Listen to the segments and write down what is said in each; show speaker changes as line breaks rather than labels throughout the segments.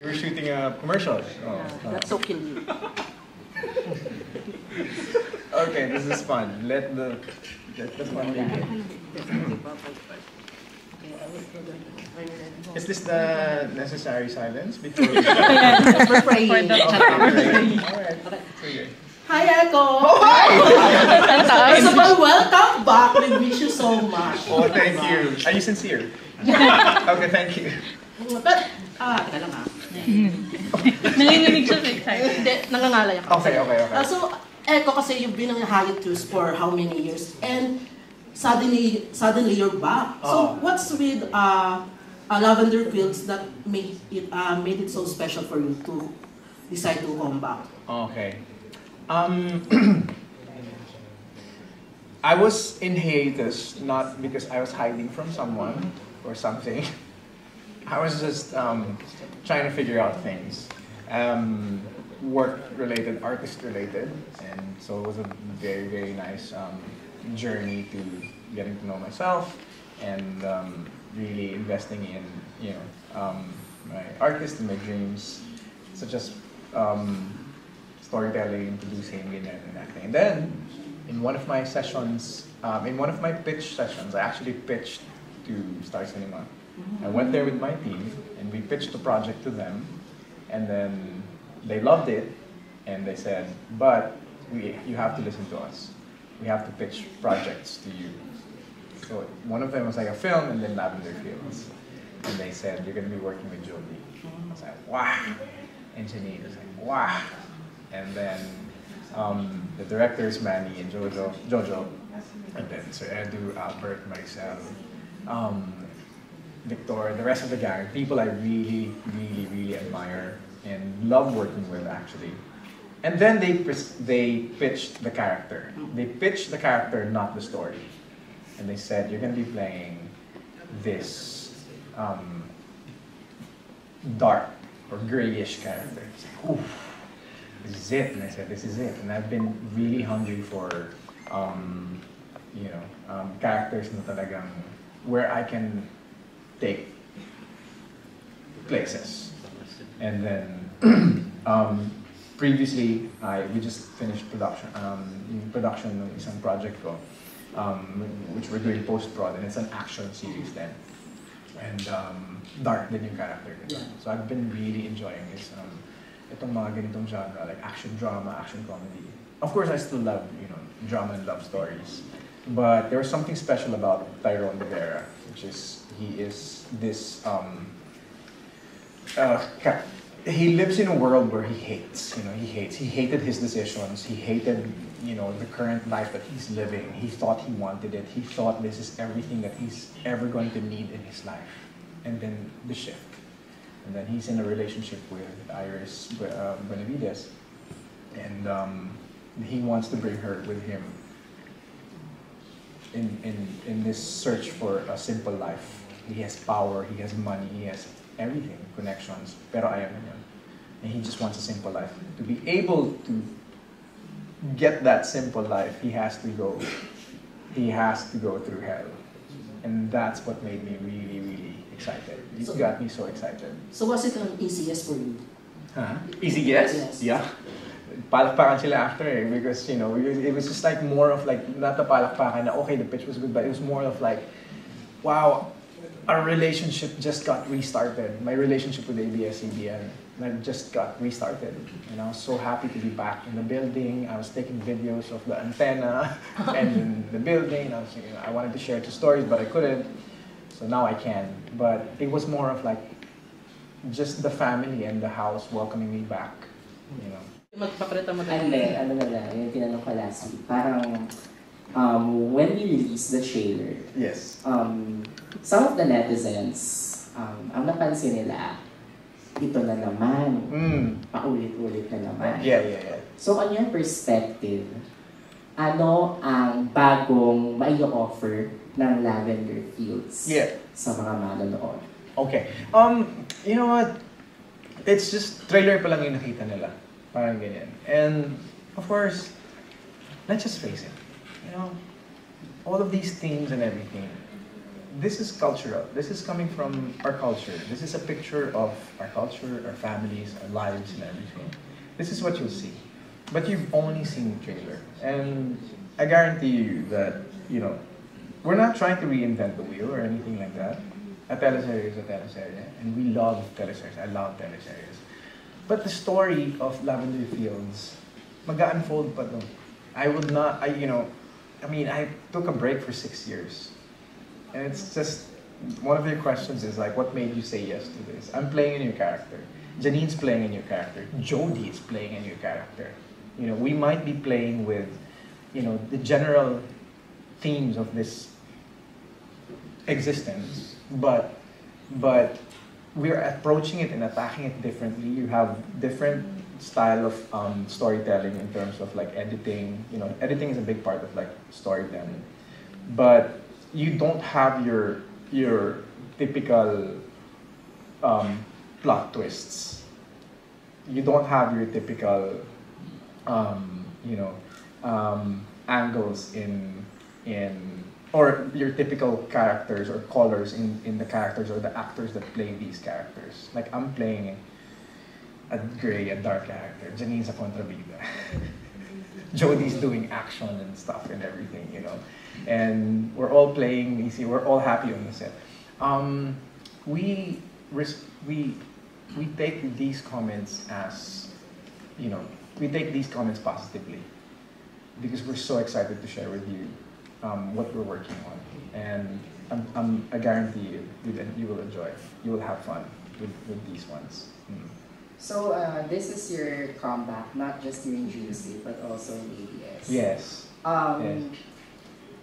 We were shooting a commercial.
That's so cute.
Okay, this is fun. Let the fun begin. Is this the necessary silence before we start?
We're praying.
Alright. Sige.
Hi, Echo!
Oh, hi!
First of all, welcome back. We wish you so much.
Oh, thank you. Are you sincere? Okay, thank you.
But, teka lang
Nanginginig siya sa excited.
Hindi, nangangalay ako.
Okay.
So, Echo, kasi you've been on hiatus for how many years? And suddenly you're back. So, what's with Lavender Fields that made it so special for you to decide to come back?
Okay. I was in hiatus not because I was hiding from someone or something. I was just trying to figure out things, work-related, artist-related, and so it was a very, very nice journey to getting to know myself and really investing in my artist and my dreams, such as storytelling, producing, and acting. And then, in one of my sessions, in one of my pitch sessions, I actually pitched to Star Cinema. I went there with my team, and we pitched the project to them, and then they loved it, and they said, but you have to listen to us. We have to pitch projects to you. So one of them was like a film, and then Lavender Fields. And they said, you're going to be working with Jolie. I was like, wow. And Janine was like, wow. And then the directors, Manny and Jojo, and then Sir Edu, Albert, Maricel, Victor, the rest of the gang, people I really, really, really admire and love working with, actually. And then they pitched the character. They pitched the character, not the story. And they said, you're going to be playing this dark or grayish character. It's like, oof, this is it. And I said, this is it. And I've been really hungry for, characters na talagang where I can take places. And then previously, we just finished production ng isang project ko, which we're doing post-prod, and it's an action series then. And dark din yung character. So I've been really enjoying this. Itong mga ganitong genre, like action drama, action comedy. Of course, I still love, drama and love stories. But there was something special about Tyrone Rivera, which is, he is this, he lives in a world where he hates, he hated his decisions, he hated, the current life that he's living. He thought he wanted it, he thought this is everything that he's ever going to need in his life. And then the shift. And then he's in a relationship with Iris Benavides, and he wants to bring her with him in this search for a simple life. He has power, he has money, he has everything, connections, pero ayaw na niya. And he just wants a simple life. To be able to get that simple life, he has to go through hell. And that's what made me really, really excited. It got me so excited.
So was it an easy yes for you?
Huh? Easy yes?
Yes.
Yeah. Palakpakan sila after because it was just like more of like, not the palakpakan na okay, the pitch was good, but it was more of like, wow, our relationship just got restarted. My relationship with ABS-CBN just got restarted. And I was so happy to be back in the building. I was taking videos of the antenna and in the building. I wanted to share 2 stories, but I couldn't. So now I can. But it was more of like, just the family and the house welcoming me back,
Magpaparita mo
And then, yung tinanong ko last week, parang, when we released the trailer,
yes.
Some of the netizens, ang napansin nila, ito na naman, paulit-ulit na naman.
Yeah.
So, on your perspective, ano ang bagong mai-offer ng Lavender Fields sa mga manonood?
Okay. You know what? It's just trailer pa lang yung nakita nila. Parang ganyan. And of course, let's just face it. All of these themes and everything, this is cultural. This is coming from our culture. This is a picture of our culture, our families, our lives, and everything. This is what you'll see. But you've only seen the trailer. And I guarantee you that, you know, we're not trying to reinvent the wheel or anything like that. A teleserye is a teleserye. And we love teleseries. I love teleseries. But the story of Lavender Fields, mag-unfold pa to. I would not, I took a break for 6 years. And it's just, one of your questions is like, what made you say yes to this? I'm playing a new character. Janine's playing a new character. Jodie is playing a new character. You know, we might be playing with, you know, the general themes of this existence, but we're approaching it and attacking it differently. You have different style of storytelling in terms of like editing. You know, editing is a big part of like storytelling, but you don't have your typical plot twists. You don't have your typical angles or your typical characters or colors in the characters or the actors that play these characters. Like I'm playing a gray, a dark character. Janine's a contrabida. Jodie's doing action and stuff and everything, you know. And we're all playing easy. We're all happy on the set. We take these comments as, you know, we take these comments positively because we're so excited to share with you what we're working on, and I guarantee you will enjoy. You will have fun with these ones. Mm.
So this is your comeback, not just here in Juicy, but also in ABS.
Yes.
Yes.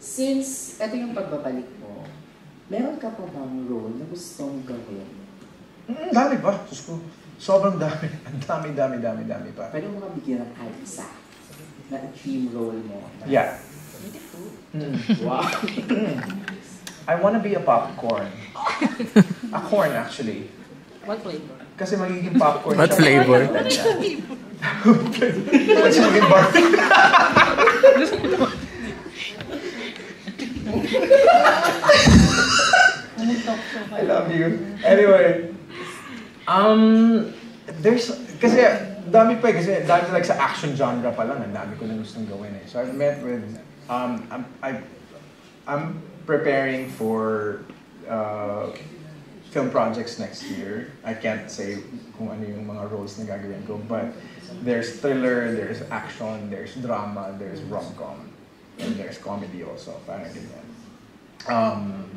Since ito yung pagbabalik mo, meron ka pa bang role na gustong gawin?
Dami pa. Sobrang dami. Ang dami pa.
Pwede mo mabigyan ng kahit isa na team role mo.
Yeah.
Wow.
I want to be a popcorn. A corn, actually.
What flavor?
Kasi magiging popcorn.
What flavor?
What's magiging popcorn? I love you. Anyway, kasi dami pa kasi dami like sa action genre pa lang, ang dami ko na gustong gawin eh. So I've met with, I'm preparing for film projects next year. I can't say kung ano yung mga roles na gagawin ko, but there's thriller, there's action, there's drama, there's rom-com, and there's comedy also, parang ganyan.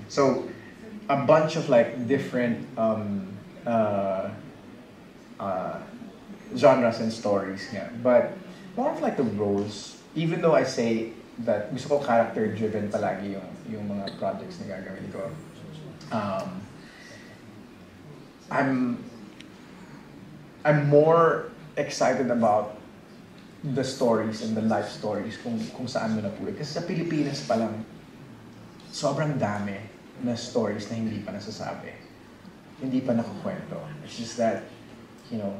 So a bunch of like different genres and stories, yeah. But more of like the roles, even though I say that gusto ko character-driven palagi yung mga projects na gagawin ko. I'm more excited about the stories and the life stories kung saan mo napulit. Kasi sa Pilipinas pa lang, sobrang dami na stories na hindi pa nasasabi. Hindi pa nakukwento. It's just that, you know,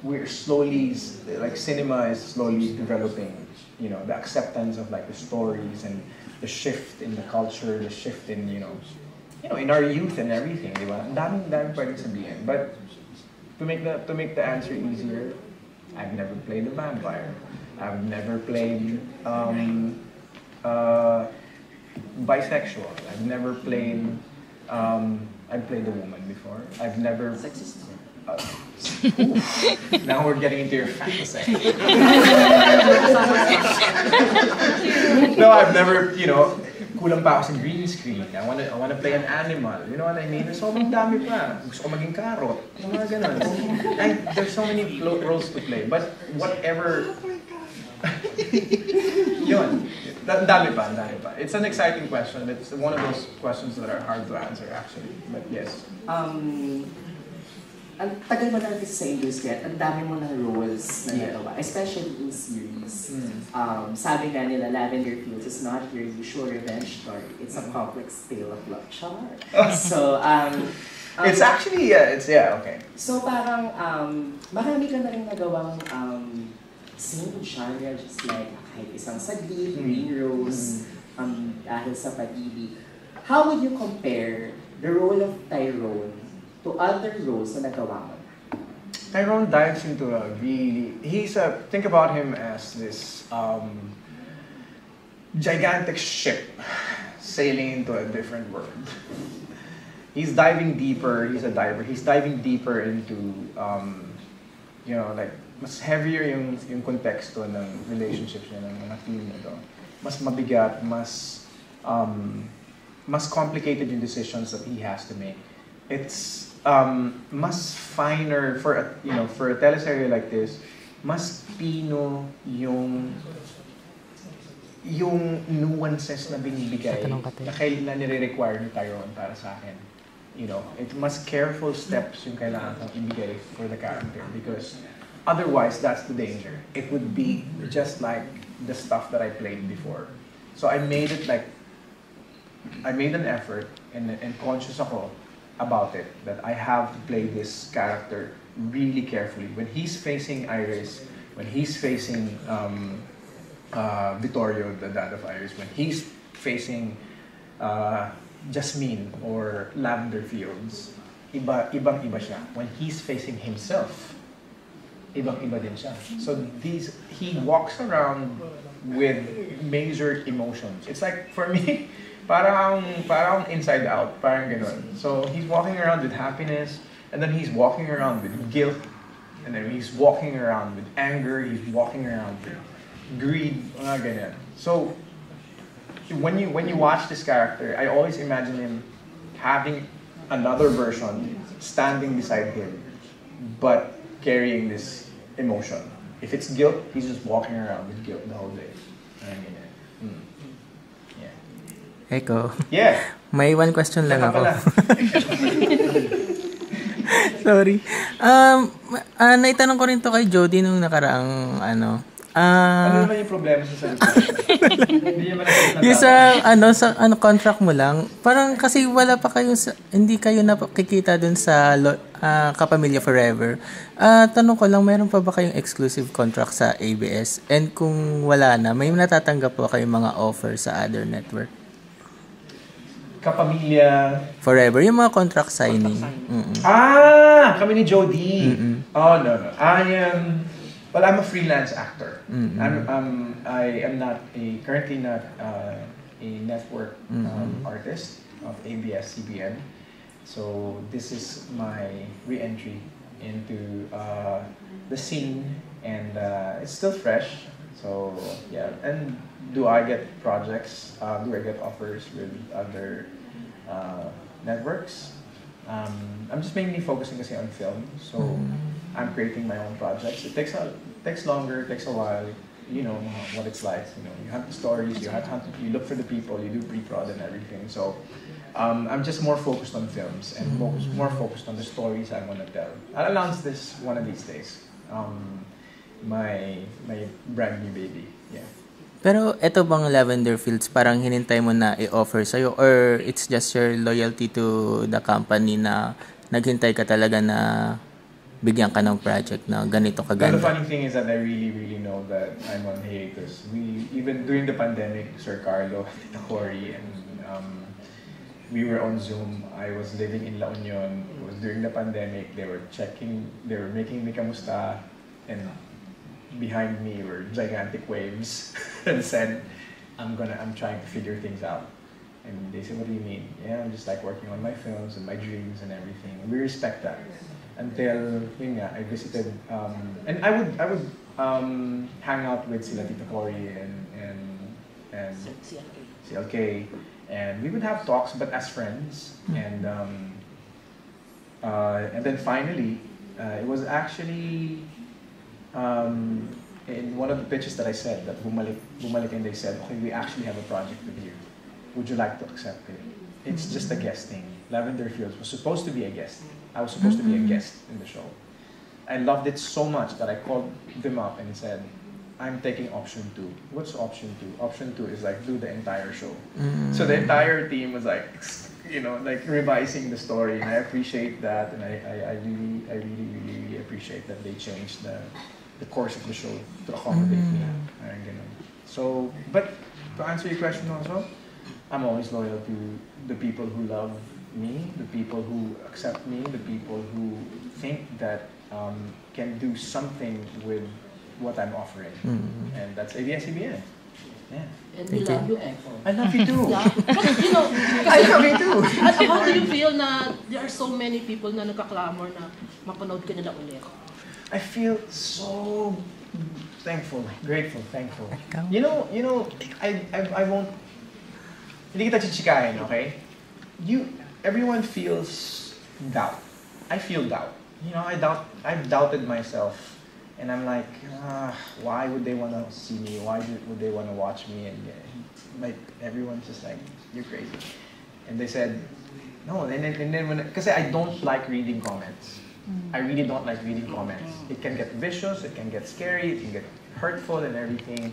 we're slowly, like cinema is slowly developing, you know, the acceptance of like the stories and the shift in the culture, the shift in, you know, in our youth and everything, di ba? Ang daming pwedeng sabihin. But to make the answer easier, I've never played a vampire. I've never played bisexual. I've never played. I've played a woman before. I've never.
Sexist.
Now we're getting into your fantasy. No, I've never, you know, kulang pa ako sa green screen. I wanna play an animal. You know what I mean? So dami pa. Gusto ko maging carrot. Mga ganun. There's so many roles to play. But whatever. Yun. Dami pa. It's an exciting question. It's one of those questions that are hard to answer actually. But yes.
Ang tagal mo na sa industry at ang dami mo ng roles na nagawa, especially in series. Sabi nga nila, Lavender Fields is not your usual revenge story. It's a complex tale of love. So,
it's actually, okay.
So parang, marami ka na rin nagawang same genre, just like kahit isang saglit, Green Rose, dahil sa pag-ibig. how would you compare the role of Tyrone to other roles na nagawa mo?
Tyrone dives into a really, think about him as this gigantic ship sailing into a different world. He's diving deeper, he's a diver, he's diving deeper into, like, mas heavier yung konteksto ng relationships niya ng mga team na to. Mas mabigat, mas complicated yung decisions that he has to make. It's mas finer for a teleserye like this, mas pino yung nuances na binibigay na nire-require ni Tyrone para sa akin. It mas careful steps yung kailangan kong ibigay for the character because otherwise that's the danger. It would be just like the stuff that I played before. So I made an effort and conscious ako about it that I have to play this character really carefully. When he's facing Iris, when he's facing Vittorio, the dad of Iris, when he's facing Jasmine or Lavender Fields, ibang-iba siya. When he's facing himself, ibang-iba din siya. So he walks around with major emotions. It's like, for me, parang inside out, parang ganun. So he's walking around with happiness, and then he's walking around with guilt, and then he's walking around with anger, he's walking around with greed, mga ganyan. So when you watch this character, I always imagine him having another version standing beside him, but carrying this emotion. If it's guilt, he's just walking around with guilt the whole day. Yeah.
Eko.
Yeah.
May one question lang ako. Sorry. Naitanong ko rin to kay Jody nung nakaraang
ano naman yung problema sa salita?
Yung sa contract mo lang, parang kasi wala pa kayo hindi kayo nakikita dun sa Kapamilya Forever. Tanong ko lang, meron pa ba kayong exclusive contract sa ABS? And kung wala na, may natatanggap po kayong mga offer sa other network?
Kapamilya
Forever, yung mga contract signing.
Kami ni Jody. Oh, no. I'm a freelance actor. I am not currently not a network artist of ABS-CBN. So this is my re-entry into the scene, and it's still fresh. So yeah, and do I get projects? Do I get offers with other networks? I'm just mainly focusing kasi on film. So I'm creating my own projects. It takes longer, it takes a while. You know what it's like. You hunt the stories, you look for the people, you do pre-prod and everything. So I'm just more focused on films and more focused on the stories I want to tell. I'll announce this one of these days. My brand new baby. Yeah.
Pero eto bang Lavender Fields parang hinintay mo na i-offer sa'yo, or it's just your loyalty to the company na naghintay ka talaga na bigyan ka ng project na ganito kaganda?
The funny thing is that I really, really know that I'm on hiatus. Even during the pandemic, Sir Carlo, Tita Cory, and we were on Zoom. I was living in La Union. It was during the pandemic. They were making me kamusta, and behind me were gigantic waves and said, I'm trying to figure things out. And they said, what do you mean? Yeah, I'm just like working on my films and my dreams and everything. And we respect that. Until, I visited, and I would hang out with sila Tita Cory and CLK, and we would have talks, but as friends. And then finally, it was actually in one of the pitches that I said that bumalik, and they said, okay, we actually have a project with you. Would you like to accept it? It's just a guesting. Lavender Fields was supposed to be a guest. I was supposed to be a guest in the show. I loved it so much that I called them up and said, I'm taking option 2. What's option 2? Option 2 is like do the entire show. So the entire team was like, revising the story, and I appreciate that, and I really appreciate that they changed the course of the show to accommodate me. So, but to answer your question also, I'm always loyal to the people who love me, the people who accept me, the people who think that can do something with what I'm offering. And that's ABS-CBN. Yeah.
And we love you, Echo.
I love you too.
Yeah. But, you know,
I love you too.
how do you feel na there are so many people na nagkaklamor na mapanood ka nila ulit?
I feel so thankful, grateful, thankful. You know, I won't. Hindi kita chichikahin, okay? Everyone feels doubt. I feel doubt. You know, I've doubted myself, and I'm like, why would they want to see me? Why would they want to watch me? And like everyone's just like, you're crazy. And they said, no. And then because I don't like reading comments. I really don't like reading comments. It can get vicious, it can get scary, it can get hurtful and everything.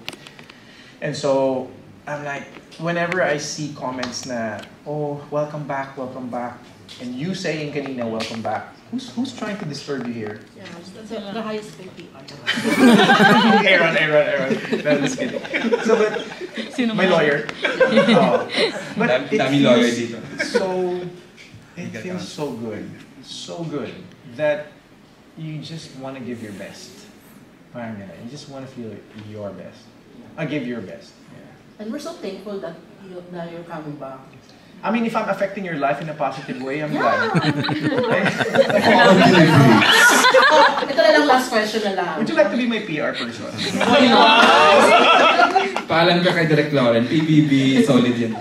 And so I'm like, whenever I see comments na, oh, welcome back, and you saying kanina, welcome back, who's trying to disturb you here?
Yeah, that's the highest paid PR.
Aaron. No, just kidding. So, but,
Sino
my
ba?
lawyer. But
Dami lawyer dito.
It feels so good that you just want to give your best. Parang ganun. You just want to feel your best. Give your best. Yeah.
And we're so thankful that you're coming back.
I mean, if I'm affecting your life in a positive way, I'm glad.
Ito na lang last question na lang.
Would you like to be my PR person?
Paalam ka kay Direk Lauren, PBB, solid yan.